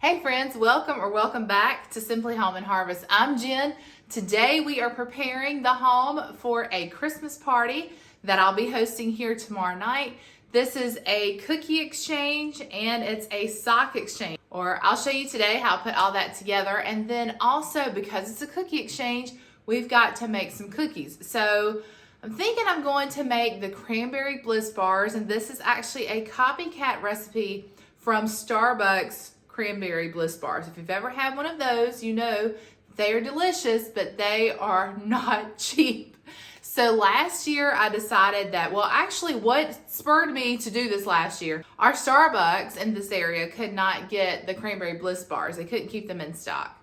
Hey friends, welcome back to Simply Home and Harvest. I'm Jen. Today we are preparing the home for a Christmas party that I'll be hosting here tomorrow night. This is a cookie exchange and it's a sock exchange. Or I'll show you today how to put all that together. And then also, because it's a cookie exchange, we've got to make some cookies. So I'm thinking I'm going to make the Cranberry Bliss Bars, and this is actually a copycat recipe from Starbuck's Cranberry Bliss Bars. If you've ever had one of those, you know they are delicious, but they are not cheap. So last year I decided that, well, actually what spurred me to do this last year, our Starbucks in this area could not get the Cranberry Bliss Bars. They couldn't keep them in stock.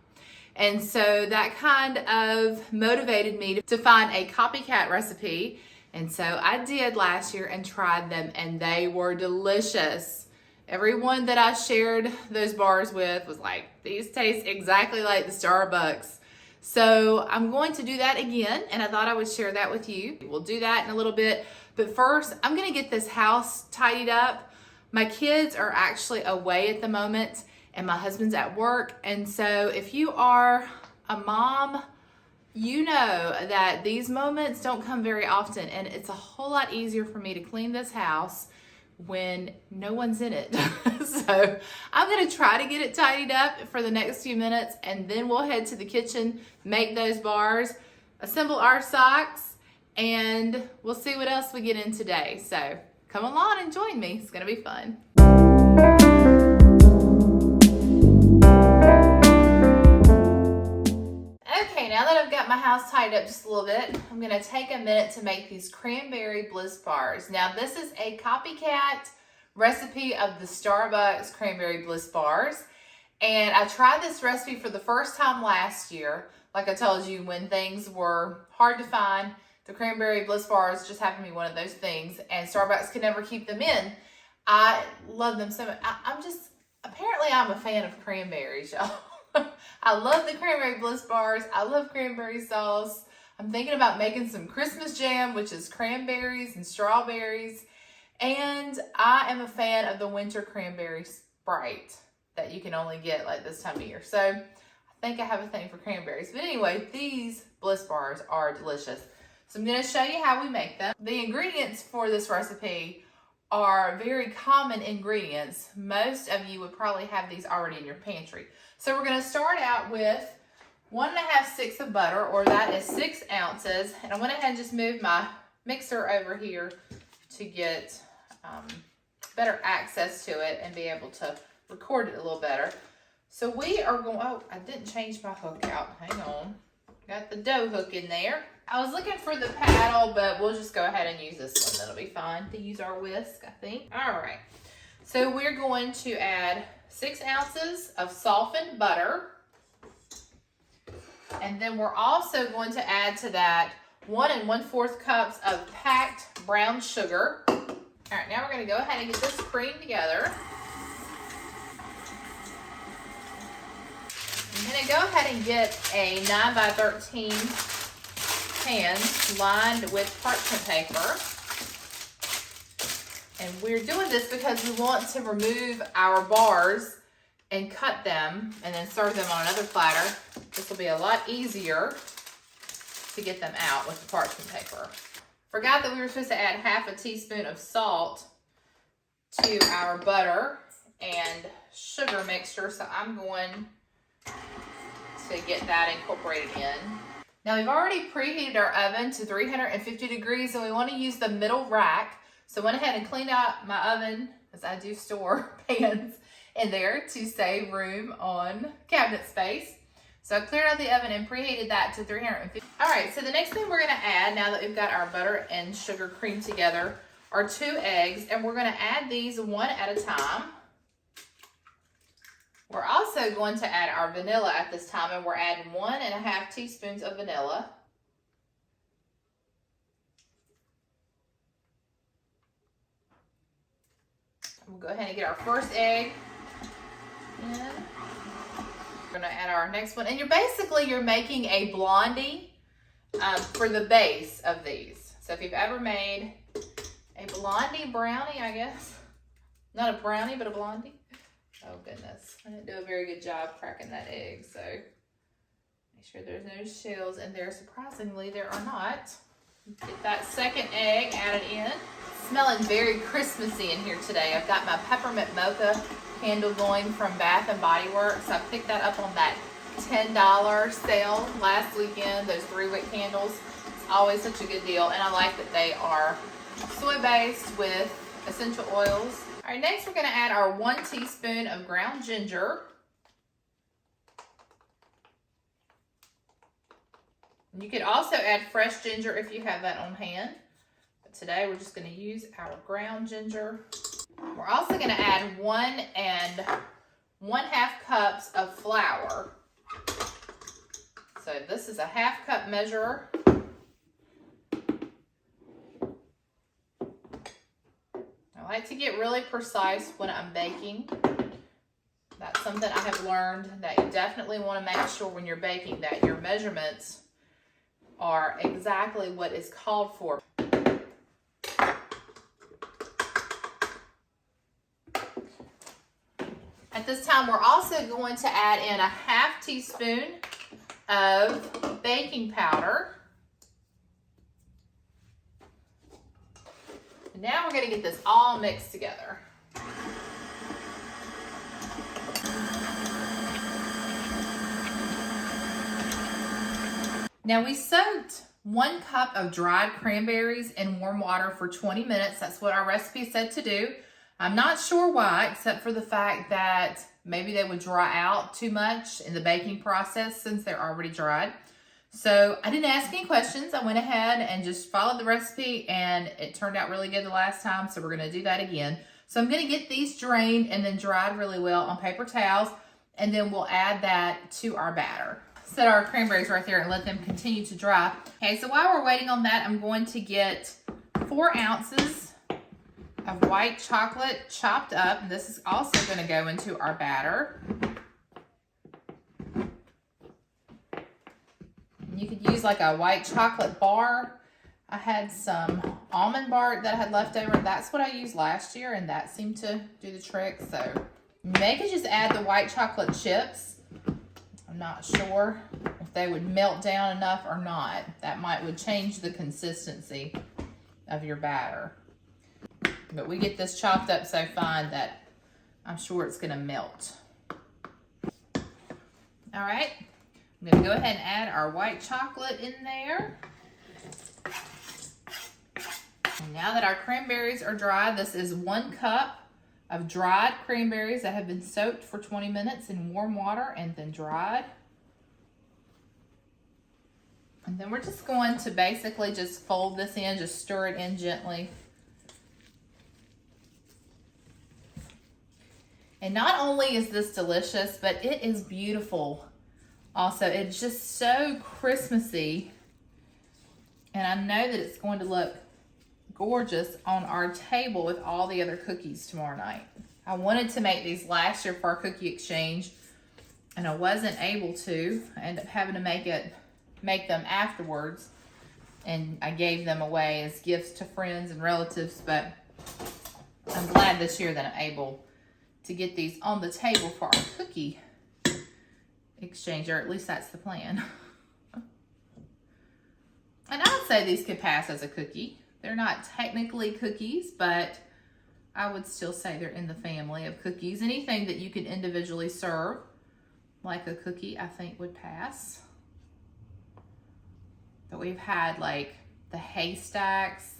And so that kind of motivated me to find a copycat recipe. And so I did last year and tried them, and they were delicious. Everyone that I shared those bars with was like, these taste exactly like the Starbucks. So I'm going to do that again, and I thought I would share that with you. We'll do that in a little bit. But first, I'm gonna get this house tidied up. My kids are actually away at the moment, and my husband's at work. And so if you are a mom, you know that these moments don't come very often, and it's a whole lot easier for me to clean this house when no one's in it. So I'm gonna try to get it tidied up for the next few minutes, and then we'll head to the kitchen, make those bars, assemble our socks, and we'll see what else we get in today. So come along and join me. It's gonna be fun. Okay, now that I've got my house tidied up just a little bit, I'm gonna take a minute to make these Cranberry Bliss Bars. Now this is a copycat recipe of the Starbucks Cranberry Bliss Bars. And I tried this recipe for the first time last year. Like I told you, when things were hard to find, the Cranberry Bliss Bars just happened to be one of those things, and Starbucks could never keep them in. I love them so much. Apparently I'm a fan of cranberries, y'all. I love the Cranberry Bliss Bars. I love cranberry sauce. I'm thinking about making some Christmas jam, which is cranberries and strawberries. And I am a fan of the winter cranberry Sprite that you can only get like this time of year. So I think I have a thing for cranberries. But anyway, these Bliss Bars are delicious. So I'm going to show you how we make them. The ingredients for this recipe are very common ingredients. Most of you would probably have these already in your pantry. So we're going to start out with 1.5 sticks of butter, or that is 6 ounces. And I went ahead and just moved my mixer over here to get better access to it and be able to record it a little better. So we are going, oh, I didn't change my hook out. Hang on. Got the dough hook in there. I was looking for the paddle, but we'll just go ahead and use this one. That'll be fine to use our whisk, I think. All right. So we're going to add 6 ounces of softened butter. And then we're also going to add to that 1 1/4 cups of packed brown sugar. All right, now we're going to go ahead and get this cream together. I'm going to go ahead and get a 9 by 13 pan lined with parchment paper. And we're doing this because we want to remove our bars and cut them and then serve them on another platter. This will be a lot easier to get them out with the parchment paper. Forgot that we were supposed to add 1/2 teaspoon of salt to our butter and sugar mixture, so I'm going to get that incorporated in. Now we've already preheated our oven to 350 degrees, and we want to use the middle rack. So I went ahead and cleaned out my oven, as I do store pans in there to save room on cabinet space. So I cleared out the oven and preheated that to 350. All right, so the next thing we're gonna add, now that we've got our butter and sugar cream together, are 2 eggs, and we're gonna add these one at a time. We're also going to add our vanilla at this time, and we're adding 1.5 teaspoons of vanilla. We'll go ahead and get our first egg in. We're gonna add our next one, and you're making a blondie for the base of these. So if you've ever made a blondie brownie, I guess, not a brownie, but a blondie, Oh goodness, I didn't do a very good job cracking that egg, so make sure there's no shells in there. Surprisingly, there are not. Get that second egg added in. Smelling very Christmassy in here today. I've got my peppermint mocha candle going from Bath and Body Works. I picked that up on that $10 sale last weekend, those 3-wick candles. It's always such a good deal, and I like that they are soy-based with essential oils. All right, next we're gonna add our 1 teaspoon of ground ginger. You could also add fresh ginger if you have that on hand. But today we're just gonna use our ground ginger. We're also gonna add 1 1/2 cups of flour. So this is a 1/2 cup measure. I like to get really precise when I'm baking. That's something I have learned, that you definitely want to make sure when you're baking that your measurements are exactly what is called for. At this time, we're also going to add in a 1/2 teaspoon of baking powder. And now we're going to get this all mixed together. Now we soaked 1 cup of dried cranberries in warm water for 20 minutes. That's what our recipe said to do. I'm not sure why, except for the fact that maybe they would dry out too much in the baking process since they're already dried. So I didn't ask any questions. I went ahead and just followed the recipe, and it turned out really good the last time, so we're gonna do that again. So I'm gonna get these drained and then dried really well on paper towels, and then we'll add that to our batter. Set our cranberries right there and let them continue to dry. Okay, so while we're waiting on that, I'm going to get 4 ounces of white chocolate chopped up, and this is also going to go into our batter. You could use like a white chocolate bar. I had some almond bark that I had left over. That's what I used last year, and that seemed to do the trick. So you may could just add the white chocolate chips. I'm not sure if they would melt down enough or not. That would change the consistency of your batter. But we get this chopped up so fine that I'm sure it's gonna melt. All right, I'm gonna go ahead and add our white chocolate in there. And now that our cranberries are dry, this is 1 cup of dried cranberries that have been soaked for 20 minutes in warm water and then dried. And then we're just going to basically just fold this in, just stir it in gently. And not only is this delicious, but it is beautiful. Also, it's just so Christmassy. And I know that it's going to look gorgeous on our table with all the other cookies tomorrow night. I wanted to make these last year for our cookie exchange, and I wasn't able to. I ended up having to make them afterwards, and I gave them away as gifts to friends and relatives, but I'm glad this year that I'm able to get these on the table for our cookie exchange, or at least that's the plan. And I would say these could pass as a cookie. They're not technically cookies, but I would still say they're in the family of cookies. Anything that you could individually serve like a cookie, I think would pass. But we've had like the haystacks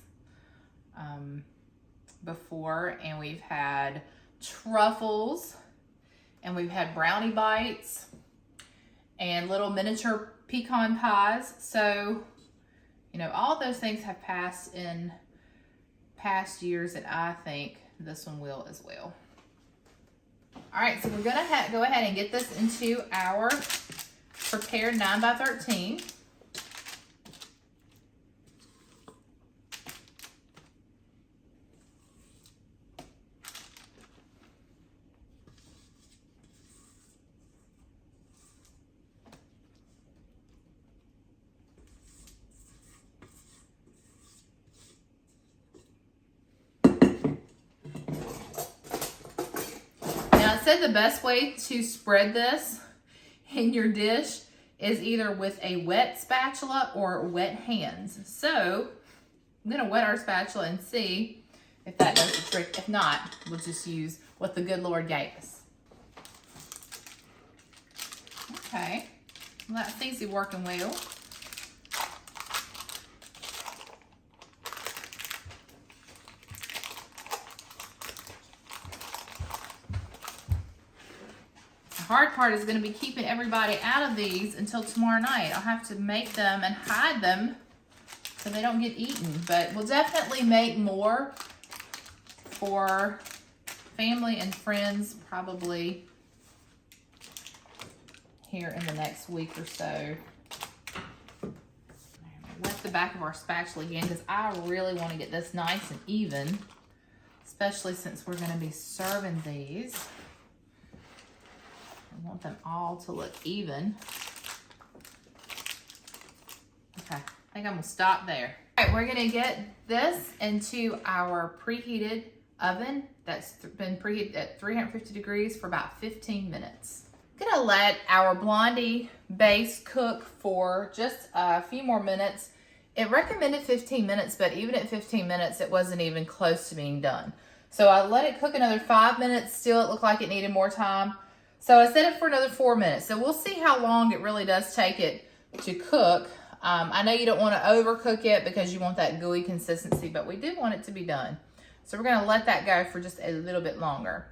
before, and we've had truffles, and we've had brownie bites and little miniature pecan pies. So, you know, all those things have passed in past years, and I think this one will as well. All right, so we're gonna go ahead and get this into our prepared 9x13. said the best way to spread this in your dish is either with a wet spatula or wet hands. So I'm gonna wet our spatula and see if that does the trick. If not, we'll just use what the good Lord gave us. Okay, well, that seems to be working well. The hard part is going to be keeping everybody out of these until tomorrow night. I'll have to make them and hide them so they don't get eaten. But we'll definitely make more for family and friends probably here in the next week or so. Wet the back of our spatula again because I really want to get this nice and even, especially since we're going to be serving these. I want them all to look even. Okay, I think I'm gonna stop there. All right, we're gonna get this into our preheated oven that's been preheated at 350 degrees for about 15 minutes. I'm gonna let our blondie base cook for just a few more minutes. It recommended 15 minutes, but even at 15 minutes, it wasn't even close to being done. So I let it cook another 5 minutes. Still, it looked like it needed more time. So I set it for another 4 minutes. So we'll see how long it really does take it to cook. I know you don't want to overcook it because you want that gooey consistency, but we do want it to be done. So we're going to let that go for just a little bit longer.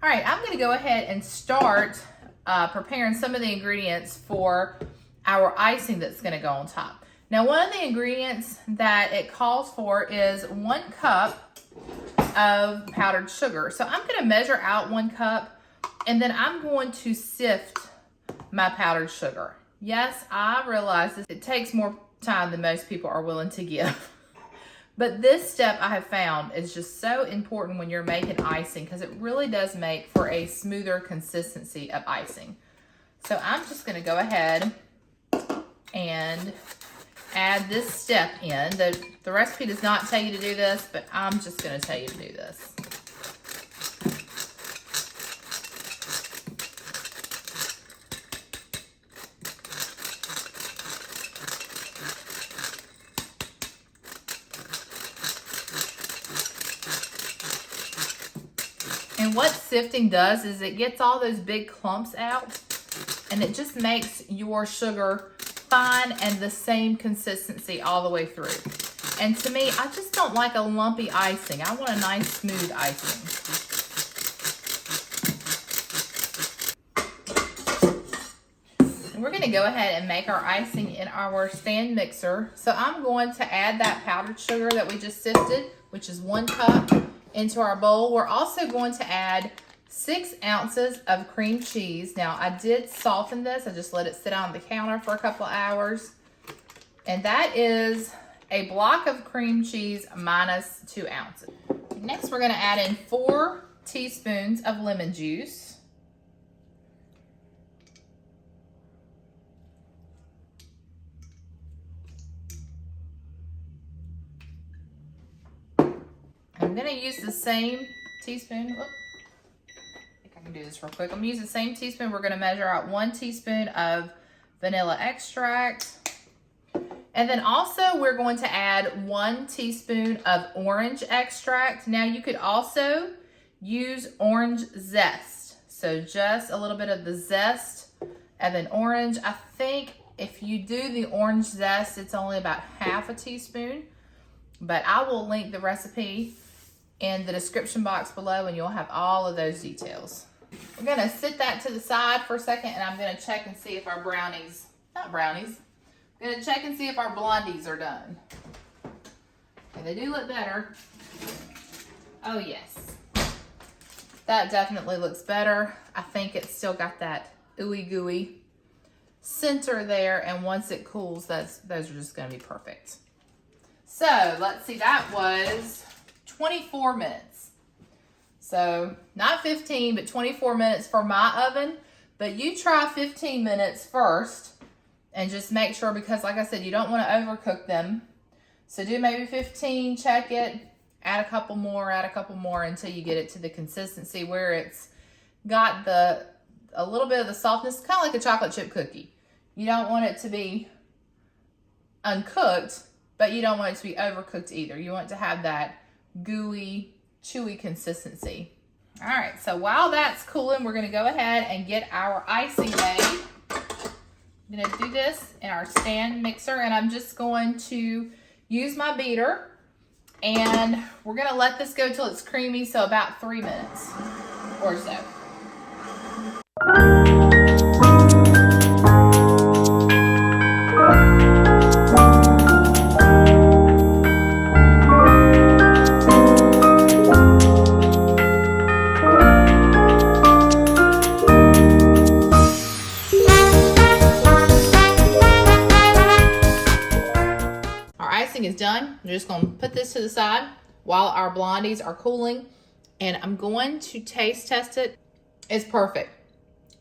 All right, I'm going to go ahead and start preparing some of the ingredients for our icing that's going to go on top. Now, one of the ingredients that it calls for is 1 cup of powdered sugar. So I'm going to measure out 1 cup and then I'm going to sift my powdered sugar. Yes, I realize that it takes more time than most people are willing to give. But this step I have found is just so important when you're making icing because it really does make for a smoother consistency of icing. So I'm just going to go ahead and add this step in. The recipe does not tell you to do this, but I'm just going to tell you to do this. And what sifting does is it gets all those big clumps out and it just makes your sugar fine and the same consistency all the way through. And to me, I just don't like a lumpy icing. I want a nice smooth icing. And we're gonna go ahead and make our icing in our stand mixer. So I'm going to add that powdered sugar that we just sifted, which is 1 cup, into our bowl. We're also going to add 6 ounces of cream cheese. Now, I did soften this. I just let it sit on the counter for a couple of hours. And that is a block of cream cheese minus 2 ounces. Next, we're gonna add in 4 teaspoons of lemon juice. I'm gonna use the same teaspoon. Whoop. I think I can do this real quick. I'm gonna use the same teaspoon. We're gonna measure out 1 teaspoon of vanilla extract. And then also we're going to add 1 teaspoon of orange extract. Now you could also use orange zest. So just a little bit of the zest and then orange. I think if you do the orange zest, it's only about half a teaspoon. But I will link the recipe in the description box below and you'll have all of those details. We're gonna sit that to the side for a second and I'm gonna check and see if our brownies, I'm gonna check and see if our blondies are done. Okay, they do look better. Oh yes, that definitely looks better. I think it's still got that ooey gooey center there, and once it cools, those are just gonna be perfect. So let's see, that was 24 minutes. So not 15, but 24 minutes for my oven. But you try 15 minutes first and just make sure, because like I said, you don't want to overcook them. So do maybe 15, check it, Add a couple more until you get it to the consistency where it's got a little bit of the softness, kind of like a chocolate chip cookie. You don't want it to be uncooked, but you don't want it to be overcooked either. You want it to have that gooey, chewy consistency. All right, so while that's cooling, we're gonna go ahead and get our icing made. I'm gonna do this in our stand mixer, and I'm just going to use my beater, and we're gonna let this go till it's creamy, so about 3 minutes or so. Is done. I'm just going to put this to the side while our blondies are cooling, and I'm going to taste test it. It's perfect.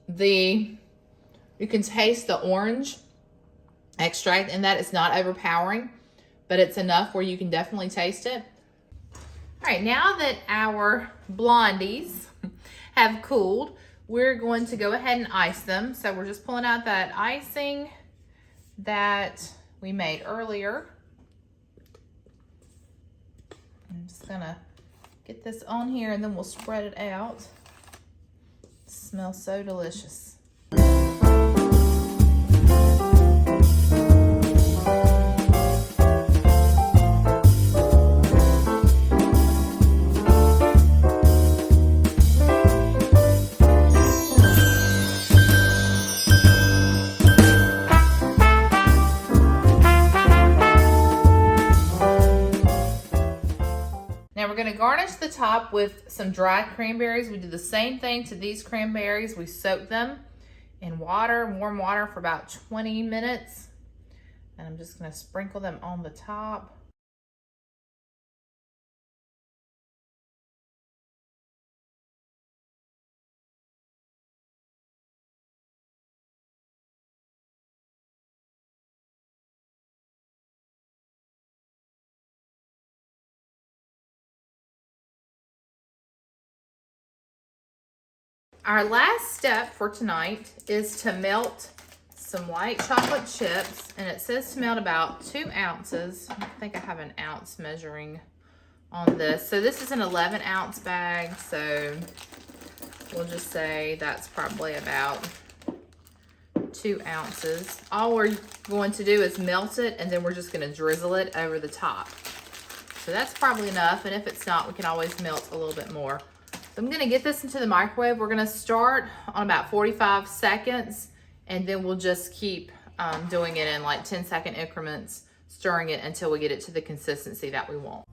You can taste the orange extract, and that is not overpowering, but it's enough where you can definitely taste it. All right, now that our blondies have cooled, we're going to go ahead and ice them. So we're just pulling out that icing that we made earlier. I'm just gonna get this on here and then we'll spread it out. It smells so delicious. Now we're going to garnish the top with some dried cranberries. We did the same thing to these cranberries. We soaked them in water, warm water, for about 20 minutes. And I'm just going to sprinkle them on the top. Our last step for tonight is to melt some white chocolate chips, and it says to melt about 2 ounces. I think I have an ounce measuring on this. So this is an 11-ounce bag, so we'll just say that's probably about 2 ounces. All we're going to do is melt it, and then we're just going to drizzle it over the top. So that's probably enough, and if it's not, we can always melt a little bit more. So I'm gonna get this into the microwave. We're gonna start on about 45 seconds, and then we'll just keep doing it in like 10-second increments, stirring it until we get it to the consistency that we want.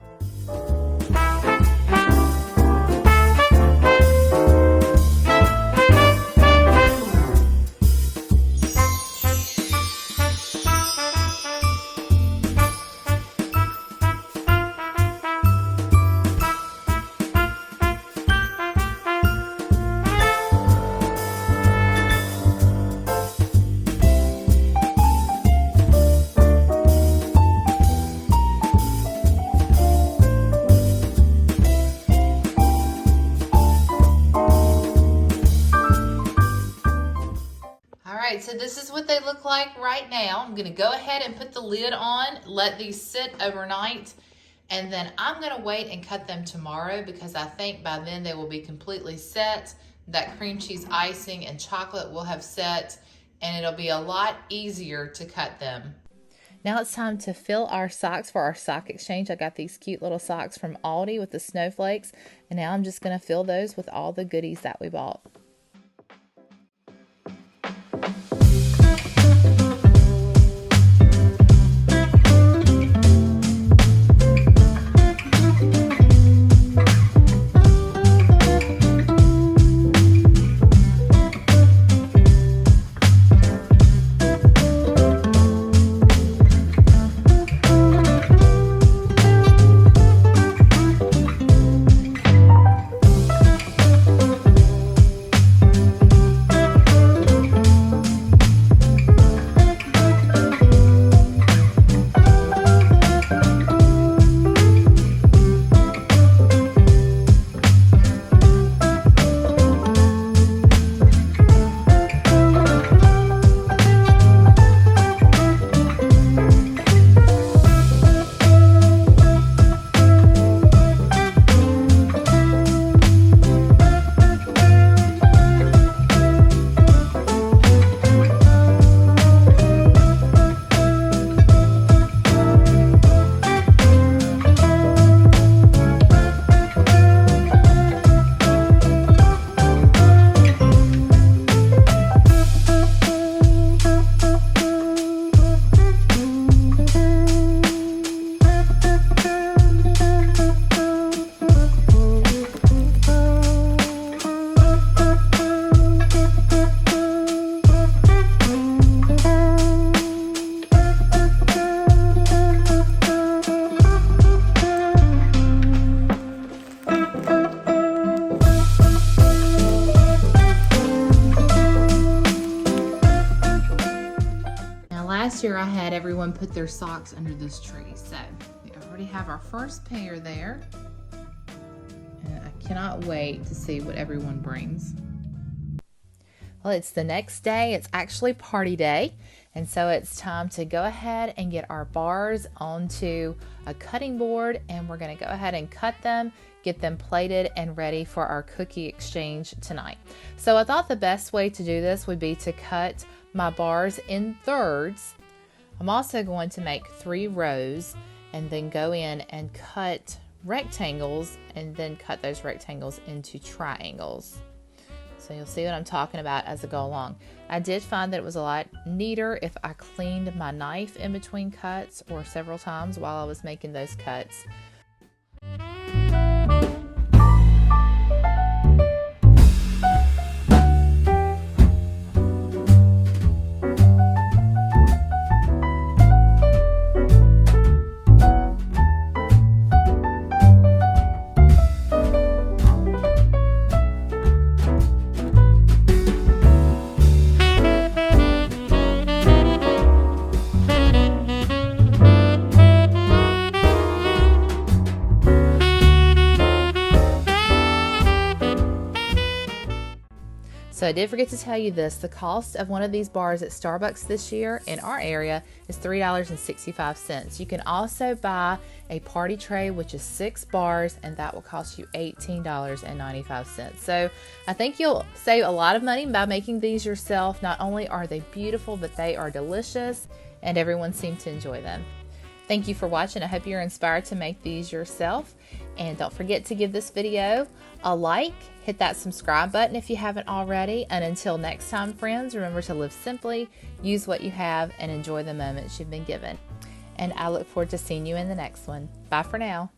So this is what they look like right now. I'm gonna go ahead and put the lid on, let these sit overnight, and then I'm gonna wait and cut them tomorrow because I think by then they will be completely set. That cream cheese icing and chocolate will have set, and it'll be a lot easier to cut them. Now it's time to fill our socks for our sock exchange. I got these cute little socks from Aldi with the snowflakes, and now I'm just gonna fill those with all the goodies that we bought. last year I had everyone put their socks under this tree. So we already have our first pair there. And I cannot wait to see what everyone brings. Well, it's the next day. It's actually party day. And so it's time to go ahead and get our bars onto a cutting board, and we're going to go ahead and cut them, get them plated and ready for our cookie exchange tonight. So I thought the best way to do this would be to cut my bars in thirds. I'm also going to make 3 rows and then go in and cut rectangles and then cut those rectangles into triangles. So you'll see what I'm talking about as I go along. I did find that it was a lot neater if I cleaned my knife in between cuts or several times while I was making those cuts. So I did forget to tell you this, the cost of one of these bars at Starbucks this year in our area is $3.65. You can also buy a party tray, which is 6 bars, and that will cost you $18.95. So I think you'll save a lot of money by making these yourself. Not only are they beautiful, but they are delicious, and everyone seemed to enjoy them. Thank you for watching. I hope you're inspired to make these yourself. And don't forget to give this video a like, hit that subscribe button if you haven't already. And until next time, friends, remember to live simply, use what you have, and enjoy the moments you've been given. And I look forward to seeing you in the next one. Bye for now.